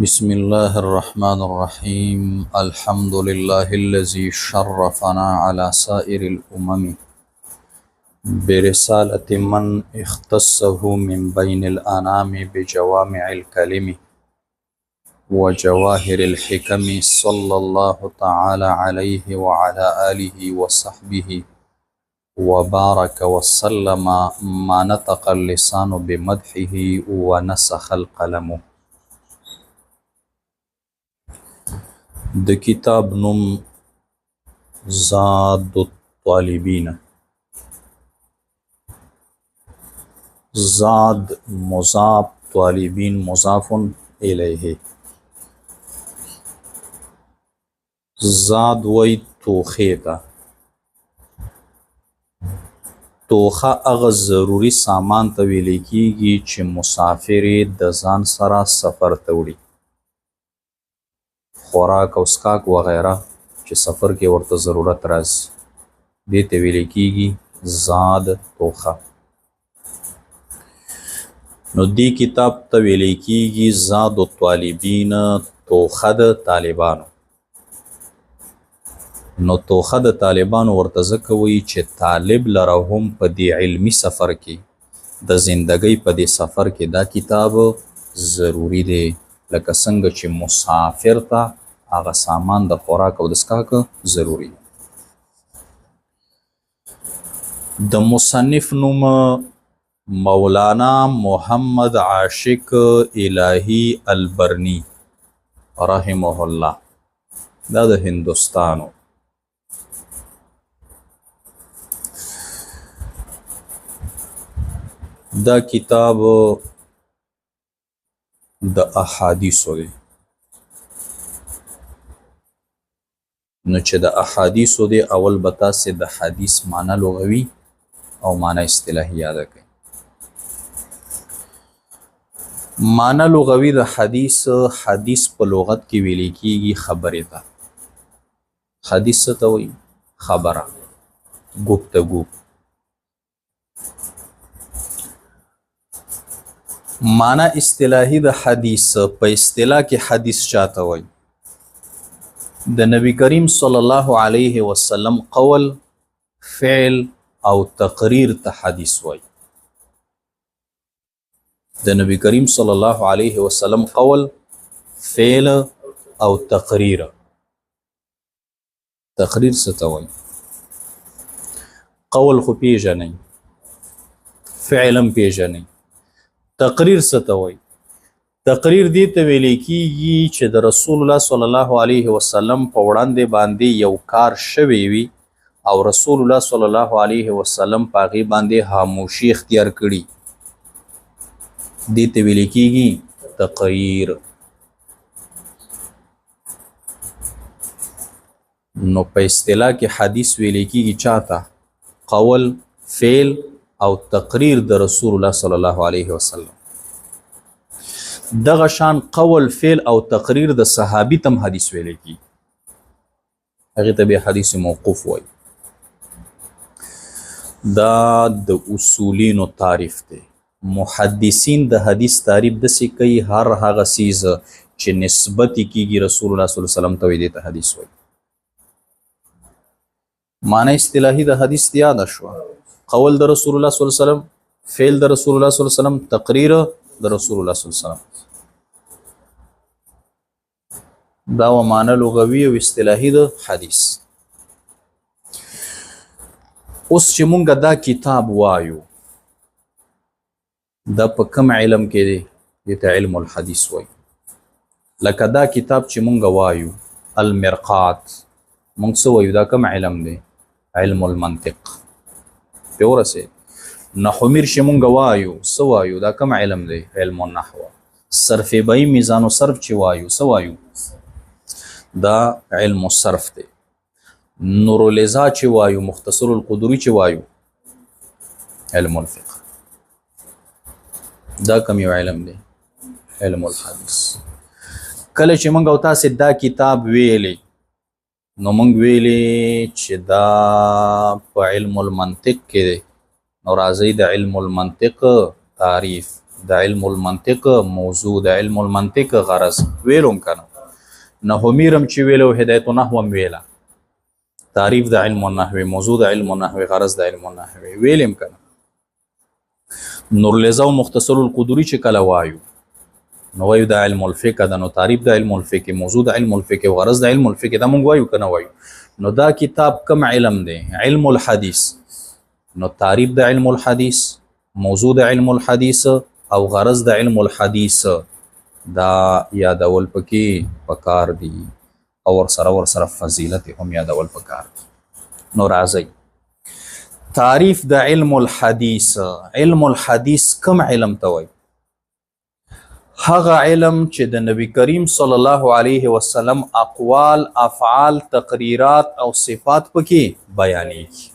بسم الله الرحمن الرحيم الحمد لله الذي شرفنا على سائر الأمم برسالة من اختصه من بين الأنام بجوامع الكلم وجواهر الحكم صلى الله تعالى عليه وعلى آله وصحبه وبارك وسلم ما نطق اللسان بمدحه ونسخ القلم. د کتاب نوم زاد الطالبین. زاد مضاف، طالبین مضاف الیه. زاد وی توخی تا. توخه هغه ضروري سامان ته ویل کیږي چې مسافر د ځان سره سفر ته وړي، خوراک او اسکاک وغیره چې سفر کې ورته ضرورت راځي، دې ته ویل کیږي زاد توخه. نو دې کتاب ته ویل کیږي زاد الطالبین، توخه د طالبانو. نو توخه د طالبانو ورته ځکه وایي چې طالب لره هم په دې علمي سفر کې، د زندګۍ په دې سفر کې دا کتاب ضروری دی، لکه څنګه چې مسافر ته هغه سامان د خوراک او د څښاک ضروری دی. د مصنف نوم مولانا محمد عاشق الهی البرنی رحمه الله، دا د هندوستانو. دا کتاب د احادیثو دی. نو چې د احادیثو دی، اول به تاسې د حدیث معنی لغوي او معنی اصطلاحي یاده کړئ. معنی لغوي د حدیث، حدیث په لغت کې ویل کېږي خبرې ته. حدیث څه ته وایي؟ خبره، گفتگو. معنی اصطلاحي د حدیث، په اصطلاح کې حدیث چاته وایي؟ د نبی کریم صلی الله علیه وسلم قول، فعل او تقریر ته حدیث وایي. د نبی کریم صلی الله علیه وسلم قول، فعل او تقریر. تقریر څه ته وایي؟ قول خو پیژنئ، فعل هم پیژنئ. تقریر څه ته وایي؟ تقریر دې ته ویل کېږي چې د رسول الله صلی الله علیه وسلم په وړاندې باندې یو کار شوی وي او رسول الله صلی الله علیه وسلم په هغې باندې خاموشي اختیار کړي، دې ته ویل کېږي تقریر. نو په اصطلاح کې حدیث ویل کېږي چاته؟ قول، فعل او تقریر د رسول الله صلی الله علیه وسلم. دغه شان قول، فعل او تقریر د صحابي تم حدیث ویل کېږي، هغې ته بیا حدیث موقوف وایي. دا د اصولینو تعریف دی. محدثین د حدیث تعریف داسې کوي، هر هغه څیز چې نسبت کېږي رسول الله صلی الله علیه وسلم ته وایي، دې ته حدیث وایي. معنی اصطلاحي د حدیث یاده شوه، قول د رسول الله صلی الله علیه وسلم، فعل د رسول الله صلی الله علیه وسلم، تقریر د رسول الله صلی الله علیه وسلم. دا و معنی لغوي او اصطلاحي د حدیث. اوس چې مونږ دا کتاب وایو، دا په کوم علم کې دی؟ دې ته علم الحدیث وایي. لکه دا کتاب چې مونږ وایو المرقات، مونږ څه وایو؟ دا کوم علم دی؟ علم المنطق. په ورسې نحومیر چې مونږ وایو، څه وایو؟ دا کوم علم دی؟ علم النحو. صرف بهی، میزان و صرف چې وایو، څه وایو؟ دا علم الصرف دی. نورالضا چې وایو، مختصر القدوری چې وایو، علم الفقه. دا کوم یو علم دی؟ علم الحدیث. کله چې مونږ او تاسې دا کتاب ویلی، نو مونږ ویلی چې دا په علم المنطق کې دی. نو راځئ د علم المنطق تعریف د علم المنطق موضوع د علم المنطق غرض ویلوم کنه نحومیرم چې ویلو هدایت النحو هم ویله تعریف د علم النحو موضوع د علم النحو غرض د علم النحو ویلم کنه نورلیزا او مختصر القدری چې کله وایو نو وایو د علم الفقه د نو تعریف د علم الفقه موضوع د علم الفقه او غرض د علم الفقه دا مونږ وایو کنه وایو نو دا کتاب کم علم دی علم الحديث نو تعریف د علم الحديث موضوع د علم الحديث او غرض د علم الحديث دا یادول پکې پکار دی او ور سره فضیلت هم یادول پکار نو راځي تعریف د علم الحديث علم الحديث کم علم ته وایي هغه علم چې د نبی کریم صلی الله علیه وسلم اقوال افعال تقریرات او صفات پکې بیانېږي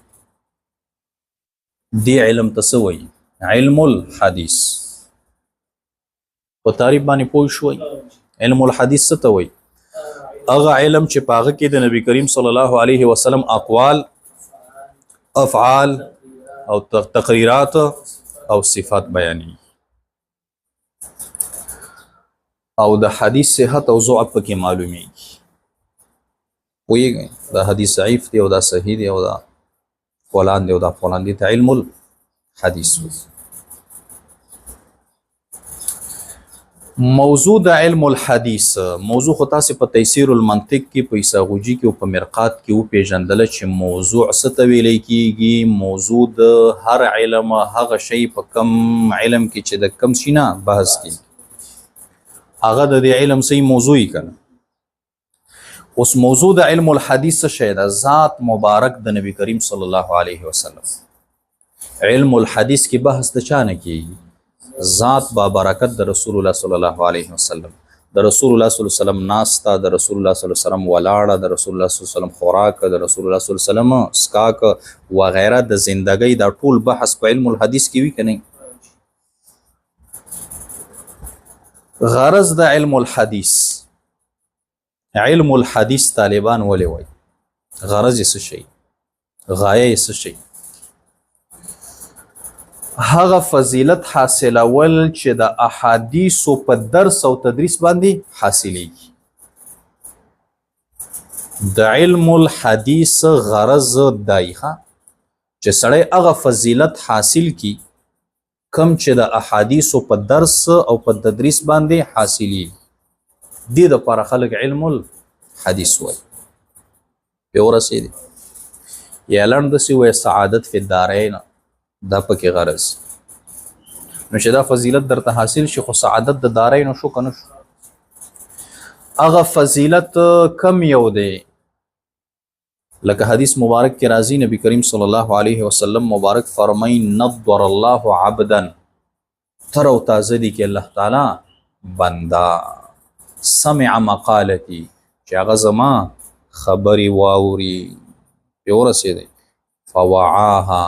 دی علم تسوي علم الحديث په تعریف باندې پوه شوي علم الحديث څه ته وایي هغه علم چې پاغه کې د نبی کریم صلی الله علیه وسلم اقوال افعال او تقریرات او صفات بیانېږي او د حدیث صحت او ضعف پکې معلومیږي وایي دا حدیث ضعیف دی او دا صحیح دی او دا فلان دی او دا فلان دی ته علم الحديث موضوع د علم الحديث موضوع خو تاسو په تيسير المنطق کې په ایساغوجي کې او په مرقات کې او پیژندل چې موضوع څه ته ویل کېږي موضوع د هر علم هغه شی په کم علم کې چې د کم شینه بحث کې هغه د علم صحیح موضوعي کنه اوس موضوع د علم الحديث شی د ذات مبارک د نبی کریم صلی الله علیه وسلم علم الحديث کې بحث د چا نه کېږي ذات با برکت د رسول الله صلی الله علیه وسلم د رسول الله صلی الله علیه وسلم ناستا د رسول الله صلی الله علیه وسلم ولاړه د رسول الله صلی الله علیه وسلم خوراک د رسول الله صلی الله علیه وسلم اسکاک و غیره د زندګۍ دا ټول بحث په علم الحديث کې وی کنه غرض د علم الحديث علم الحديث طالبان ولې وای غرض یې څه شي غایه یې څه شي هغه فضیلت حاصلول چې د احادیثو په درس او تدریس باندې حاصلېږي د علم الحديث غرض دایخه چې سړی هغه فضیلت حاصل کی کم چې د احادیثو په درس او په تدریس باندې حاصلېږي دې دپاره خلک علم الحديث وایي په ورسېدي یا لنډ داسې وایي سعادت فی الدارین دا پکې غرض نو چې دا فضیلت درته حاصل شي خو سعادت د دارین شو کنه شو هغه فضیلت کم یو دی لکه حدیث مبارک کې راځي نبی کریم صلی الله علیه وسلم مبارک فرمای نضر الله عبدا تر او تازه دی کې الله تعالی بندا سمع مقالتی چې هغه زما خبري واوري په ورسېدی فوعاها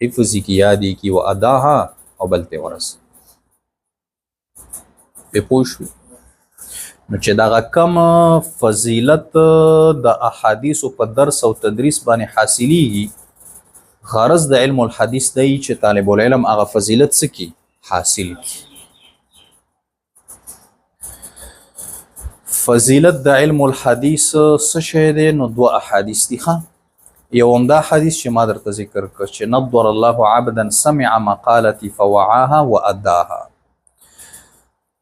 حفظی کی یادی کی و اداها او بلته ورس په پوښ نو چې دا کم فضیلت د احادیث په درس او تدریس باندې حاصلېږي غرض د علم الحديث دی چې طالب العلم هغه فضیلت سکی حاصل کی فضیلت د علم الحديث څه شی دی نو دوه احادیث دي ښه یو همدا حدیث چې ما درته ذکر کړ چې نضر الله عبدا سمع مقالتي فوعاها واداها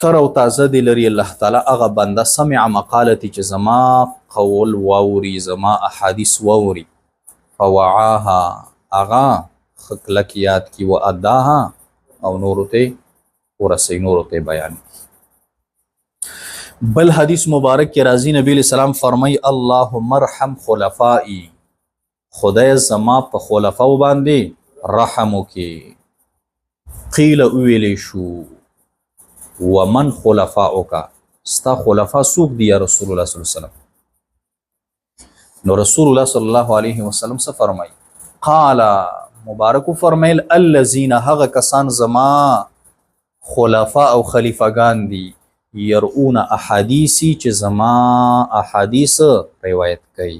تر او تازه دی لري الله تعالی هغه بنده سمع مقالتي چې زما قول واوري زما احادیث واوري فوعاها هغه خلک یاد کی واداها او نور ته ورسې نور ته بیان بل حدیث مبارک کې راځي نبی علیہ السلام فرمای اللهم ارحم خلفائي خدای زما په خلفاو باندې رحم وکي قیل ویلی شو ومن خلفاؤک ستا خلفا څوک دي یا رسول الله صلی الله علیه وسلم نو رسول الله صلی الله علیه وسلم څه فرمای قال مبارک فرمایل الذين هغه کسان زما خلفا او خلیفګان دي يرؤون احادیثی چې زما احادیث روایت کوي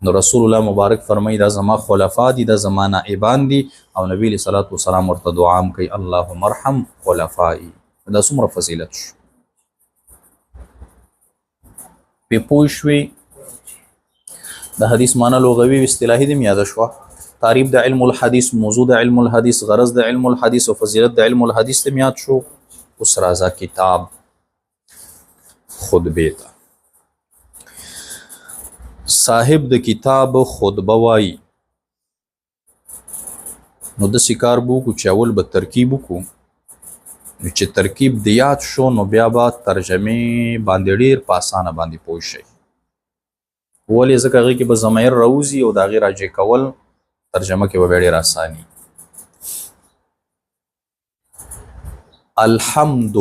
نو رسول الله مبارک فرمایي دا زما خلفا دي، دا زما نائبان دي، او نبی علیه صلات وسلام ورته دعا هم کوي اللهم ارحم خلفائي. دا څومره فضیلت شو. پې پوه شوې د حدیث معنی لغوي او اصطلاحي دې م یاده شوه. تعریف د علم الحدیث، موضوع د علم الحدیث، غرض د علم الحدیث او فضیلت د علم الحدیث ته م یاد شو. اوس راځه کتاب خطبې ته. صاحب د کتاب خطبه وایي نو داسې کار به وکړو چې اول به ترکیب وکړو، نو چې ترکیب د یاد شو نو بیا به ترجمې باندې ډېر په اسانه باندې پوه شئ. ولې ځکه هغې کې به ضمایر راوځي او د هغې راجع کول ترجمه کې به بیا ډېر اساني. الحمد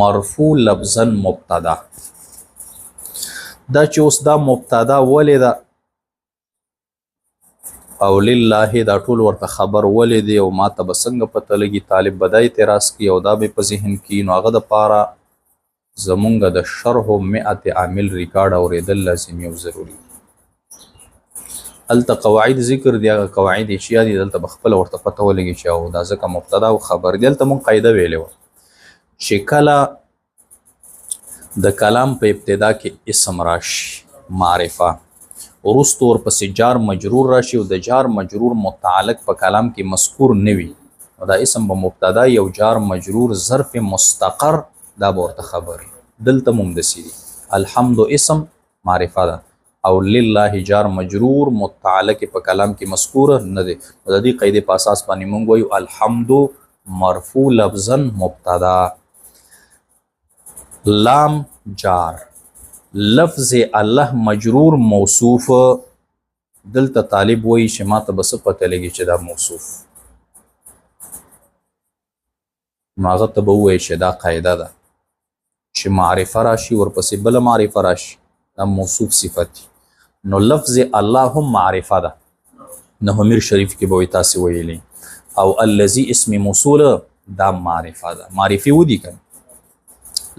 مرفوع لفظا مبتدا. دا چې اوس دا مبتدا ولې ده او لله دا ټول ورته خبر ولې دی او ما ته به څنګه پته لګي، طالب به دا اعتراض کوي او دا به په ذهن کې، نو هغه دپاره زمونږ د شرح 100 عامل ریکارډ اورېدل لازمي او ضروري. هلته قواعد ذکر دي، هغه قواعد اشیا دي، دلته به خپله ورته پته ولګي چې او دا ځکه مبتدا او خبر دی. هلته مونږ قاعده ویلې وه چې کله د کلام په ابتدا کې اسم راشي معرفه، وروسته ورپسې جار مجرور راشي او د جار مجرور متعلق په کلام کې مذکور نه وي، نو دا اسم به مبتدا او جار مجرور ظرف مستقر دا به ورته خبر. دلته هم همداسې دي. الحمد اسم معرفه ده او لله جار مجرور متعلق په کلام کې مذکور نه دی. د دې قاعدې په اساس باندې موږ وایو الحمد مرفوع لفظا مبتدا. لام جار، لفظ الله مجرور موصوف. دلته طالب وایي چې ما ته به څه پته لګي چې دا موصوف، نو هغه ته به ووایي چې دا قاعده ده چې معرفه راشي ورپسې بله معرفه راشي دا موصوف صفت دی. نو لفظ الله هم معرفه ده، نهمیر شریف کې به وایي تاسې ویلی، او الذي اسم موصول دا معرفه ده. معرفي ودي کنه،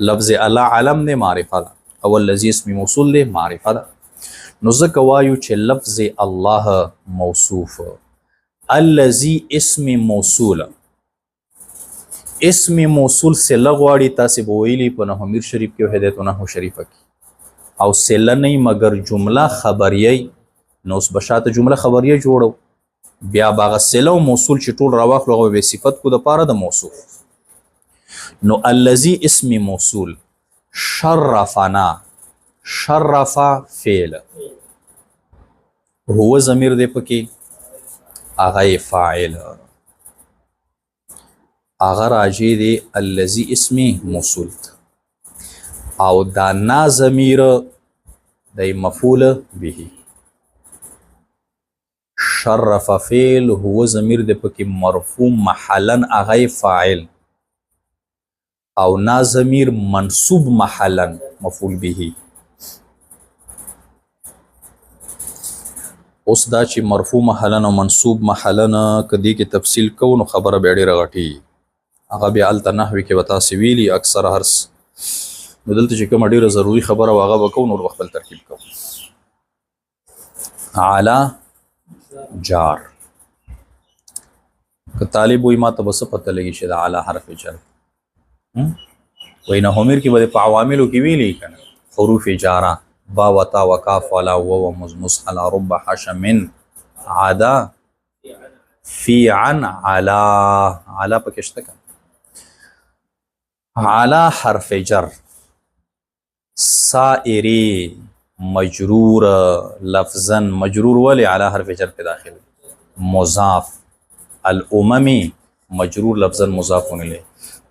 لفظ الله علم دی معرفه ده، او الذي اسم موصول دی معرفه ده. نو ځکه وایو چې لفظ الله موصوف، الذي اسم موصول، اسم موصول سله غواړي. تاسې به ویلي په نهمیر شریف کې او هدایت النحو شریفه کې، او سله نه مګر جمله خبریه. نو اوس به شاته جمله خبریه جوړو، بیا به هغه سله او موصول چې ټول راواخلو هغه به صفت کو دپاره د موصوف. نو الذي اسم موصول، شرفنا، شرف فعل، هو ضمیر دی پکې، هغه فاعل، هغه راجع دی الذي اسم موصول، او دا نا ضمیر دی مفعول به. شرف فعل هو ضمیر دی پکې مرفوع محلا هغه فاعل، او نا ضمیر منصوب محلا مفعول به. اوس دا چې مرفوع محلا او منصوب محلا که دې کې تفصیل کوو نو خبره بیا ډېره غټېږي. هغه بیا هلته نحوي کې به تاسې ویلي اکثره هر څه. نو دلته چې کومه ډېره ضروري خبره وه هغه به کوو، نور به خپل ترکیب کوو. علا جار، که طالب وایي ما ته به څه پته لګي چې د علا حرف جر وایي نهمیر کې به په عواملو کې ویلي که نه، حروف جاره با و تا و کاف ولا و مزمز علا رب حشم عدا فی عن علا. علا پکې شته که علا حرف جر، سائری مجرور لفظا، مجرور ولی علا حرف جر پہ داخل، مضاف، الاممی مجرور لفظا مضاف الیہ.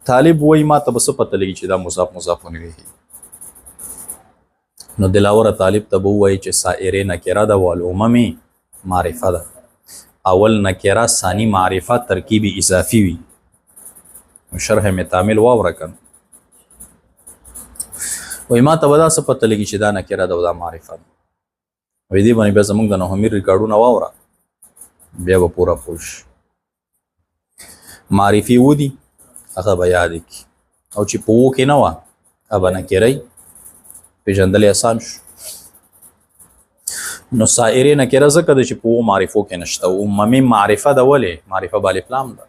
طالب وای ما ته بس پته لګي چې دا مضاف مضاف الیہ. نو دلاوره طالب ته وای چې سائری نکره ده او الاممی معرفه ده. اول نکره ثانی معرفه ترکیب اضافی وي. شرح متعامل واوره کنه، وای ما ته به دا څه پته لګي چې دا نکره ده او دا معرفه ده. وای دې باندې بیا زمونږ د نهمیر ریکارډونه واوره بیا به پوره پوه شي. معرفي ودي هغه به یاد کړي، او چې په و کې نه وه هغه به نکرهی پېژندل یې اسان شو. نو سائره نکره ځکه د چې په معرفو کې نشته او عمومي معرفه د ولې معرفه بالف لام ده.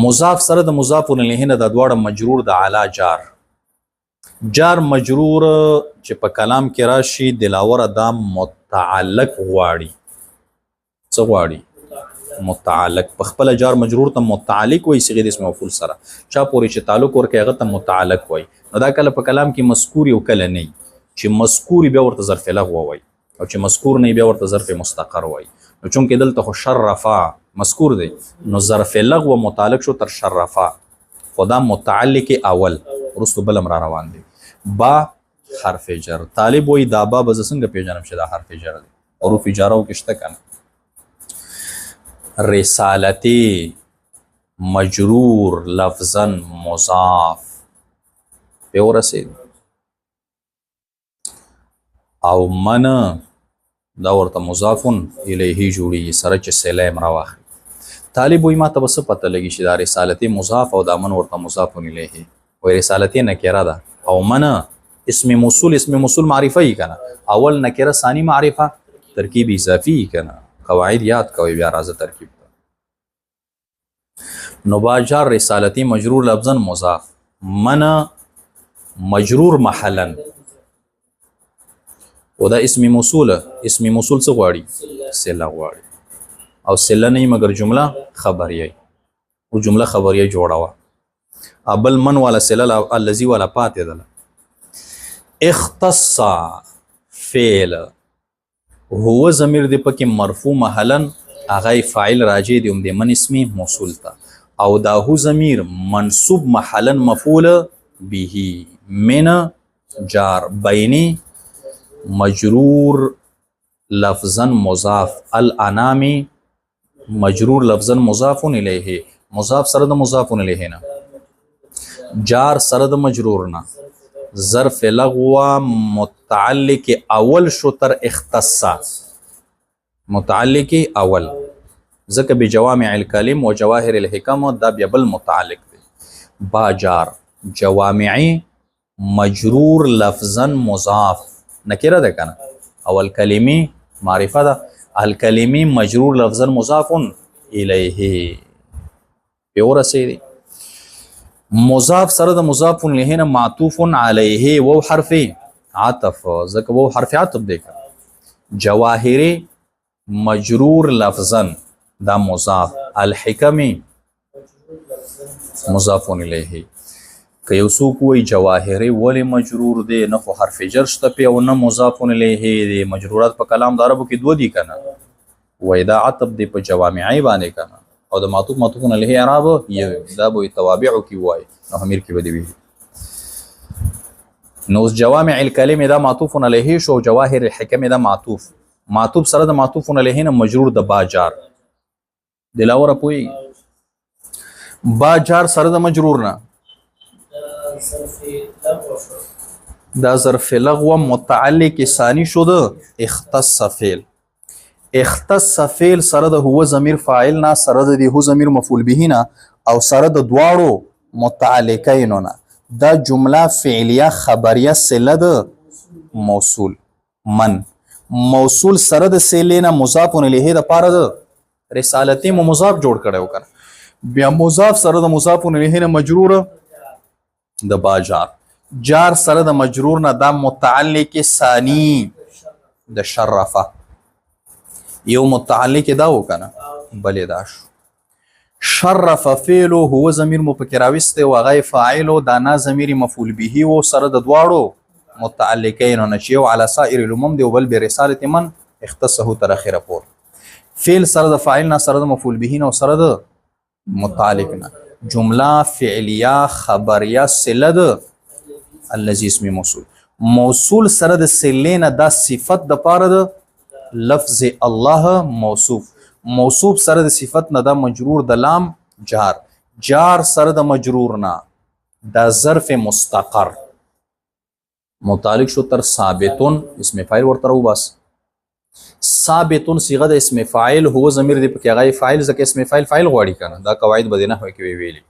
مضاف سره د مضاف الیه نه د دواړه مجرور د اعلی جار مجرور چې په کلام کې راشي دلاوره دا متعلق غواړي. څه غواړي؟ متعلق. په خپل جار مجرور ته متعلق وایي صيغه د اسم مفعول سره. چا پورې چې تعلق ورکړي هغه ته متعلق وایي. نو دا کله په کلام کې مذکور او کله نه. چې مذکور بیا ورته ظرف لغو وایي او چې مذکور نه بیا ورته ظرف مستقر وایي. نو چونکې دلته خو شرفا مذکور دی نو ظرف لغو متعلق شو تر شرفا. خدا متعلق اول ورستو بلم را روان دی. با حرف جر. طالب وایي دا با به څنګه پیژنم چې دا حرف جر دی؟ حروف جره او کې شته کنه. رسالتی مجرور لفظا مضاف په ورسید او من دا ورته مضاف الیه جوړي سره چې سلام راوخ. طالب وایي ما ته بس پته لګي چې دا رسالتی مضاف او دا من ورته مضاف الیه وای. رسالتی نکره ده او من اسم موصول معرفه ای کنه. اول نکره ثانی معرفه ترکیب اضافي کنه. قواعد یاد کوي بیا راځه ترکیب. نو با جار رسالتی مجرور لفظا مضاف من مجرور محلا او دا اسم موصول څه غواړي؟ صله غواړي او صله نه مگر جمله خبریه او جمله خبریه جوړاوه. ابل من والا صله الذي والا پاتې ده. اختص فعل هو ضمیر دی پکې مرفوع محلا اغه فاعل راجع دی د من اسم موصول ته او دا هو ضمیر منصوب محلا مفعول به من جار بینی مجرور لفظا مضاف الانامی مجرور لفظا مضاف الیه. مضاف سره د مضاف الیه نه جار سره د مجرور نه ظرف لغو متعلق اول شو تر اختصا. متعلق اول ذکر بجوامع الکلم و جواهر الحکم دا بیا بل متعلق دی. با جار جوامعی مجرور لفظا مضاف نکره ده کنه. اول کلمی معرفه ده. الکلمی مجرور لفظا مضاف الیه پیور سیدی. مضاف سره د مضاف الیه نه معطوف علیه و حرف عطف ځکه و حرف عطف دی. جواهر مجرور لفظا دا مضاف الحکم مضاف الیه. که یو څوک وایي جواهر ولې مجرور دی نه خو حرف جر شته پې او نه مضاف الیه دی. مجرورات په کلام د عربو کې دوه دي کنه. وایي دا عطف دی په جوامعی باندې کنه او د معطوف علیه اعراب یو دا به توابعو کې وایي نو امیر کې به دی وي. نو جوامع الکلم دا معطوف علیه شو. جواهر الحکم دا معطوف سره د معطوف علیه نه مجرور د با جار دلاوره پوي. با جار سره د مجرور نه دا ظرف لغو متعلق ثانی شو د اختص فعل. اختص فعل سره د هو ضمیر فاعل نه سره د هو ضمیر مفعول به نه او سره د دواړو متعلقین نه دا جمله فعلیه خبریه صله د موصول. من موصول سره د صله نه مضاف الیه د پاره د رسالتی مضاف جوړ کړو کنه. بیا مضاف سره د مضاف الیه نه مجرور د با جار سره د مجرور نه دا متعلق ثانی د شرفه یو متعلق دا وکنه بلې دا شو. شرف فعل هو ضمیر مفکراوست او غی فاعل او دا نا ضمیر مفعول به او سره د دواړو متعلقین نه چې او علی سائر الامم دی بل برساله من اختصه تر اخره پور. فعل سره د فاعل نه سره د مفعول به نه او سره د متعلق نه جمله فعلیه خبریه صله د الذي اسم موصول سره د صله نه دا صفت د پاره د لفظ الله موصوف سره د صفت نه دا مجرور د لام جار سره د مجرور نه دا ظرف مستقر متعلق شو تر ثابتون اسم فاعل ورته راو بس. ثابتون صيغه د اسم فاعل هو ضمیر دی پکې هغه فاعل ځکه اسم فاعل غواړي کنه. دا قواعد بدینه هوي کې ویلي.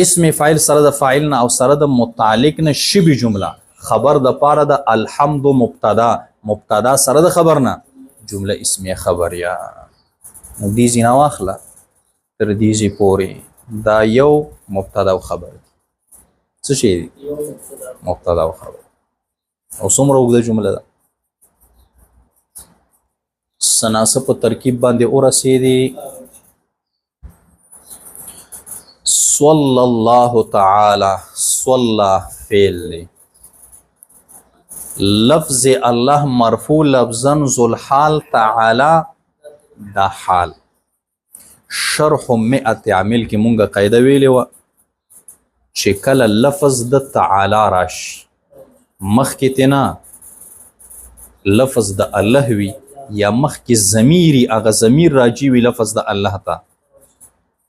اسم فاعل سره د فاعل نه او سره د متعلق نه شبي جمله خبر د پاره د الحمد مبتدا مبتدا سره د خبر نه جمله اسمیه خبریه. نو دې ځینه واخله تر دې ځې پورې دا یو مبتدا او خبر دی. څه شی دی؟ مبتدا او خبر. او څومره اوږده جمله ده؟ سناسه په ترکیب باندې ورسېدې. صلی الله تعالی، صلی فعل دی، لفظ الله مرفوع لفظا ذو الحال تعالی دا حال. شرح مئت عامل کې مونږه قاعده ویلې وه چې کله لفظ د تعالی راشي مخکې تینا لفظ د الله وي یا مخکې ضمیري هغه ضمیر راجي وي لفظ د الله ته،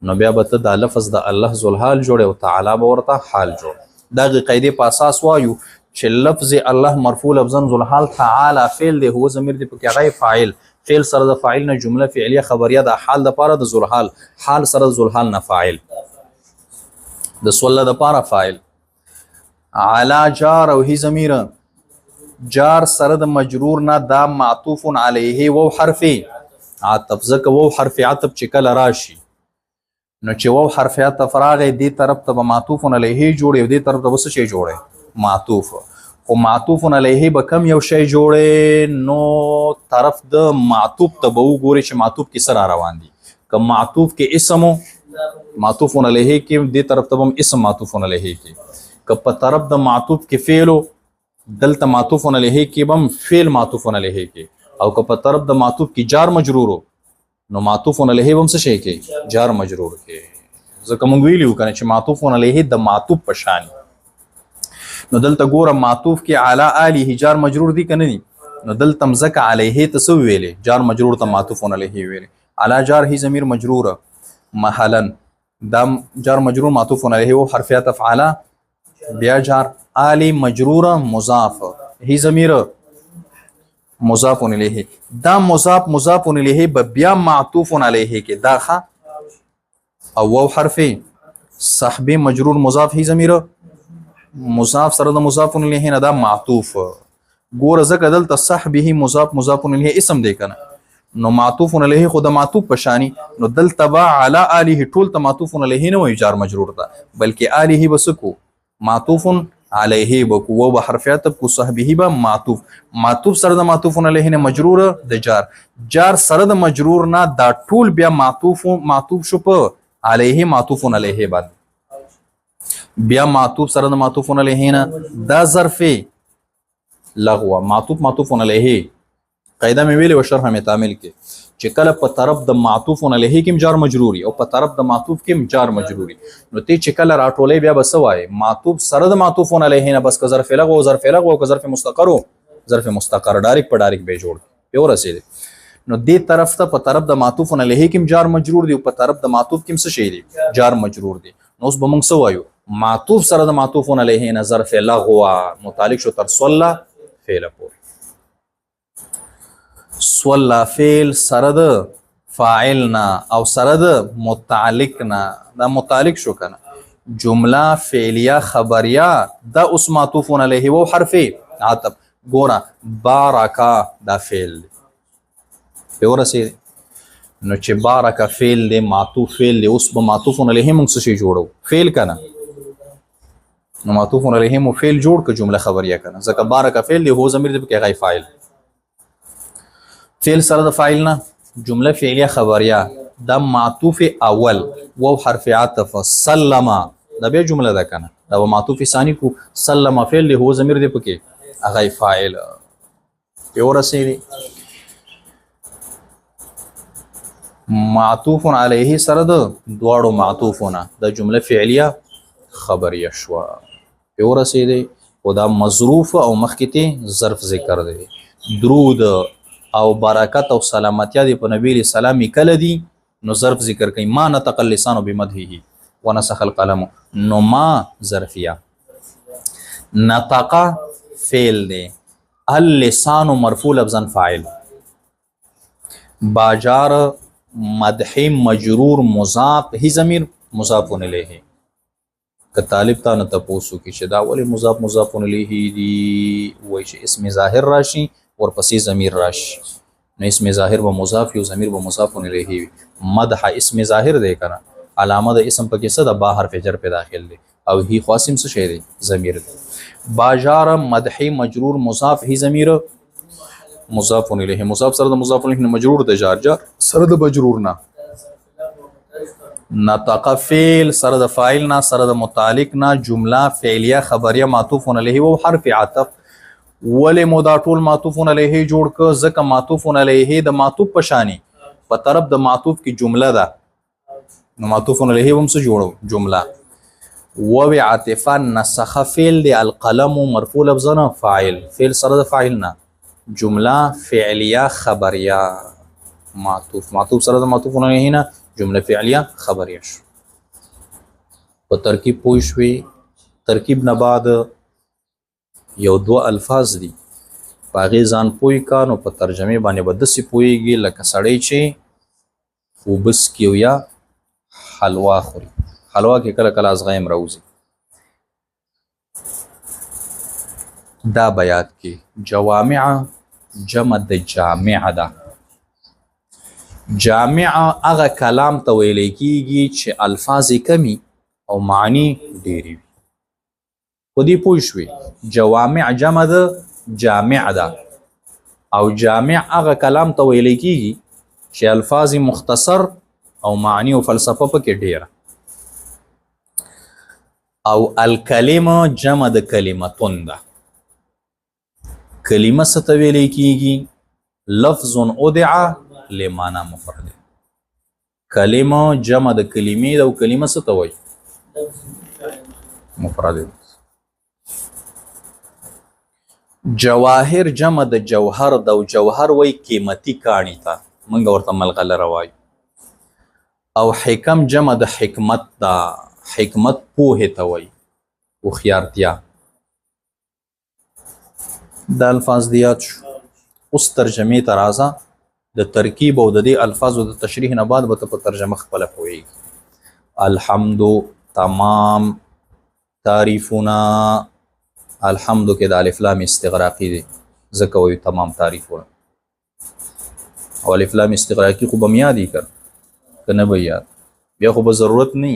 نو بیا به ته دا لفظ د الله ذوالحال جوړې او تعالی به ورته حال جوړ. دغې قاعدې په اساس وایو چې لفظ الله مرفوع لفظا ذوالحال تعالی فعل دی، هو ضمیر دی پکې هغه فاعل، فعل سره د فاعل نه جمله فعلیه خبریه د حال د پاره د ذوالحال، حال سره د ذوالحال نه فاعل، د صلی د پاره فاعل. علی جار او هی ضمیر جار سره د مجرور نه دا معطوف علیه و حرف عطف، ځکه و حرف عطف چې کله راشي نو چې و حرف عطف راغی دې طرف ته به معطوف علیه جوړي او دې طرف ته به څه شی جوړي؟ معطوف. خو معطوف علیه به کم یو شی جوړي، نو طرف د معطوف ته به وګوري چې معطوف کې څه را روان دي. که معطوف کې اسم معطوف علیه کې دې طرف ته به هم اسم معطوف علیه کې، که په طرف د معطوف کې فعل دلته معطوف علیه کې به هم فعل معطوف علیه کې، او که په طرف د معطوف کې جار مجرور نو معطوف علیه به هم څه شی کې؟ جار مجرور کې. ځکه موږ ویلي وو کنه چې معطوف علیه د معطوف په شان. نو دلته ګوره معطوف کې علی آله جار مجرور دي که نه دي؟ نو دلته مځکه علیه ته څه ویلې؟ جار مجرور ته معطوف علیه ویلې. علی جار هی ضمیر مجروره محلا، دا جار مجرور معطوف علیه و حرف عطف علی، بیا جار آلی مجروره مضاف، هی ضمیر مضاف الیه، دا مضاف الیه به بیا معطوف علیه کې دا ښه، او واو حرف صحبه مجرور مضاف هی ضمیر مضاف سره د مضاف الیه نه دا معطوف. ګوره ځکه دلته صحبه مضاف الیه اسم دی کنه، نو معطوف علیه خو د معطوف په شانی، نو دلته با علی آله ټول ته معطوف علیه نه وایي جار مجرور ته، بلکې آله بسکو معطوف علیه بکو و به حرف عطف کو صحبه به معطوف سره د معطوف علیه نه مجرور د جار سره د مجرور نه دا ټول بیا معطوف شو په علیه معطوف علیه باندې، بیا معطوف سره د معطوف علیه نه دا ظرف لغوه معطوف علیه. قاعده مې ویلې و شرح مې تعمیل کې چې کله په طرف د معطوف علیه کې جار مجروري او په طرف د معطوف کې جار مجروري، نو ته چې کله راټولې بیا به څه وایې؟ معطوف سره د معطوف علیه نه بس که ظرف لغو او ظرف لغو او که ظرف مستقر ډایرک په ډایرک به جوړ په ورسېږي. نو دې طرف ته په طرف د معطوف علیه کې جار مجرور دی او په طرف د معطوف کې څه شی دی؟ جار مجرور دی. نو اوس به موږ څه وایو؟ معطوف سره د معطوف علیه نه ظرف لغو متعلق شو تر صلی فعل پورې. صلی فعل سره د فاعل نه او سره د متعلق نه، دا متعلق شو کنه جمله فعلیه خبریه، دا اوس معطوف علیه و حرف عطف. ګوره بارکا دا فعل دی په ورسېږي، نو چې بارکا فعل دی معطوف فعل دی، اوس به معطوف علیه موږ څه شی جوړو؟ فعل کنه، نو معطوف علیه مو فعل جوړ که جمله خبریه کنه، ځکه بارکا فعل دی هو ضمیر دی پکې هغه فاعل، فعل سره د فاعل نه جمله فعلیه خبریه، دا معطوف اول و حرف عطف سلم دا بیا جمله ده کنه، دا معطوف ثانی کو سلم فعل دی هو ضمیر دی پکې هغه فاعل په ورسېږي. معطوف علیه سره د دواړو معطوفونه د جمله فعلیه خبریه شو په ورسېږي، او دا مظروف او مخکې ظرف ذکر دی. درود او برکت او سلامتیا دی په نبی علیہ السلام کله دی؟ نو ظرف ذکر کوي ما نطق اللسان بمدحه ونسخ القلم، نو ما ظرفیه، نطق فعل دی، اللسان مرفوع لفظا فاعل، باجار مدح مجرور مضاف هی ضمیر مضاف الیه. که طالب تا نه تاسو کې چې دا ولې مضاف الیه دی وایي چې اسم ظاهر راشي ورپسې ضمیر راشي نو اسم ظاهر و مضاف یو ضمیر و مضاف الیه وي مدح اسم ظاهر دی کنه علامه د اسم پکې څه د با حرف جر په داخل دی او هی خاصم څه شی دی ضمیر دی باجار مدحی مجرور مضاف هی ضمیر مضاف الیه مضاف سره د مضاف الیه مجرور د جار جار سره د مجرور نه نطق فعل سره د فاعل نه سره د متعلق نه جمله فعلیه خبریه معطوف علیه او حرف عطف ولې مو دا ټول معطوف علیه جوړ ک ځکه معطوف علیه د معطوف په شانی په طرف د معطوف کی جمله ده نو معطوف علیه هم څه جوړو جمله و عطفا نسخ فعل دی القلم مرفوع لفظنا فاعل فعل سره د فاعل نه جمله فعلیه خبریه معطوف سره د معطوف علیه نه جمله فعلیه خبریه شو په ترکیب پوه شوي ترکیب نه بعد یو دو الفاظ دي په هغې ځان پوی کا نو په ترجمې باندې به داسې پوهېږي لکه سړی چې اوبه څکي او یا حلوا خوري حلوا کې کله کله ازغیم راوځي دا بیات کې جوامع جمع د جامع ده جامع هغه کلام ته ویلی کېږي چې الفاظ کمی او معنی ډېرې وي په دې پوه شوي جوامع جمع د جامع ده او جامع هغه کلام ته ویلی کېږي چې الفاظ مختصر او معنی او فلسفه پکې ډېره او الکلمه جمع د کلمتون ده کلمه څه ته ویلی کېږي لفظ ادعا لمعنى مفرد کلمه جمع د کلمې ده او کلمه څه ته وایي مفرد جواهر جمع د جوهر ده او جوهر وایي قیمتي کاڼي ته موږ ورته ملغلره وایو او حکم جمع د حکمت ده حکمت پوهې ته وایي هوښیارتیا دا الفاظ دې یاد شو اوس ترجمې ته راځه د ترکیب او د دې الفاظو د تشریح نه بعد به ته په ترجمه خپله پوهېږي الحمد تمام تعریفونه الحمد کې د الف لام استغراقي دی ځکه وایو تمام تعریفونه او الف لام استغراقي خو به م یادي کړ که نه به یاد بیا خو به ضرورت نه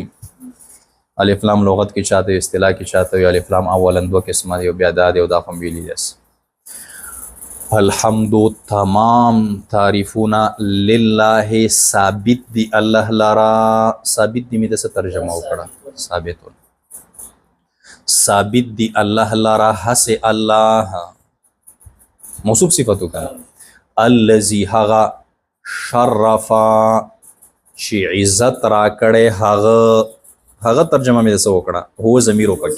الف لام لغت کې چاته اصطلاح کې چاته وي الف لام اولا دوه قسمه دی او بیا دا دی او دا هم ویلي داس الحمد تمام تعریفونه لله ثابت دی الله لرا ثابت دی می دسه ترجمه وکړه ثابت دی الله لرا حس الله موصوف صفاتو کنه الذي هغه شرفا چې عزت را کړي هغه ترجمه می دسه وکړه هو ضمیر وکړي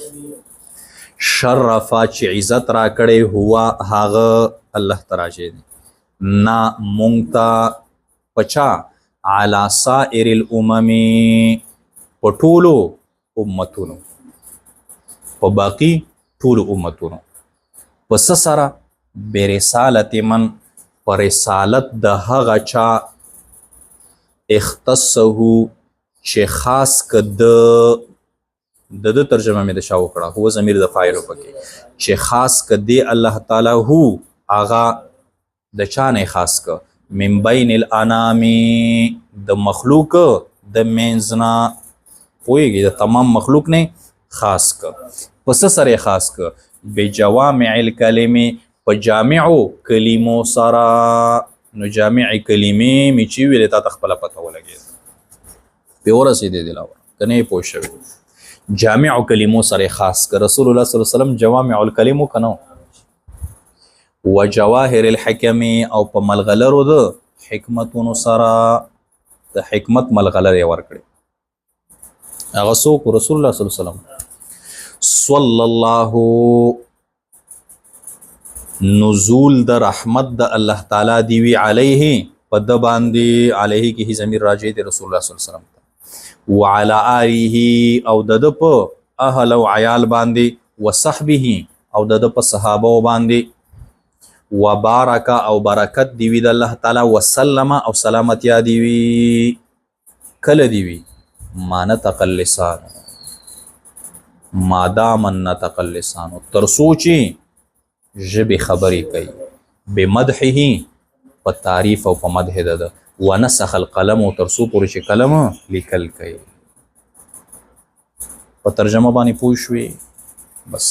شرفا چې عزت را کړي هوا هغه الله تراجه دی نا مونږ پچا علی سائر الامم په ټولو امتونو په باقی ټولو امتونو پس سره برسالت من پر رسالت د هغه چا اختصه چې خاص کد د ترجمه مې د شاو کړه هو ضمیر د فاعل پکې چې خاص کدی الله تعالی هو آغا د چانه خاص ک من بین الانام د مخلوق د منزنا پویږي د تمام مخلوق نه خاص ک پس سره خاص ک بجوامع الکلمه په جامعو کلمو سره نو جامع کلمې می چې ویل تا خپل پته ولګي په ورسې دی دلاور کنه پوښوي جامع کلمو سره خاص ک رسول الله صلی الله علیه وسلم جوامع الکلمو کنو وجواهر الحکم او په ملغلرو د حکمتونو سره د حکمت ملغلره ورکړي هغه څوک رسول الله صلی الله علیه وسلم صلی الله نزول د رحمت د الله تعالی دی وی علیه په د باندې علیه کې ضمیر راجع دی رسول الله صلی الله علیه وسلم وعلى آله او د په اهل او عیال باندې وصحبه او د په صحابه باندې وبارک او برکت دی وی د الله تعالی وسلم او سلامتی دی وی کله دی وی ما نطق اللسان ما دام نطق اللسان تر سوچي ژبې خبرې کوي بمدحه په تعریف او په مدح ده ونسخ القلم او ترسو پورې چې قلم لیکل کوي. په ترجمه باندې پوه شوې؟ بس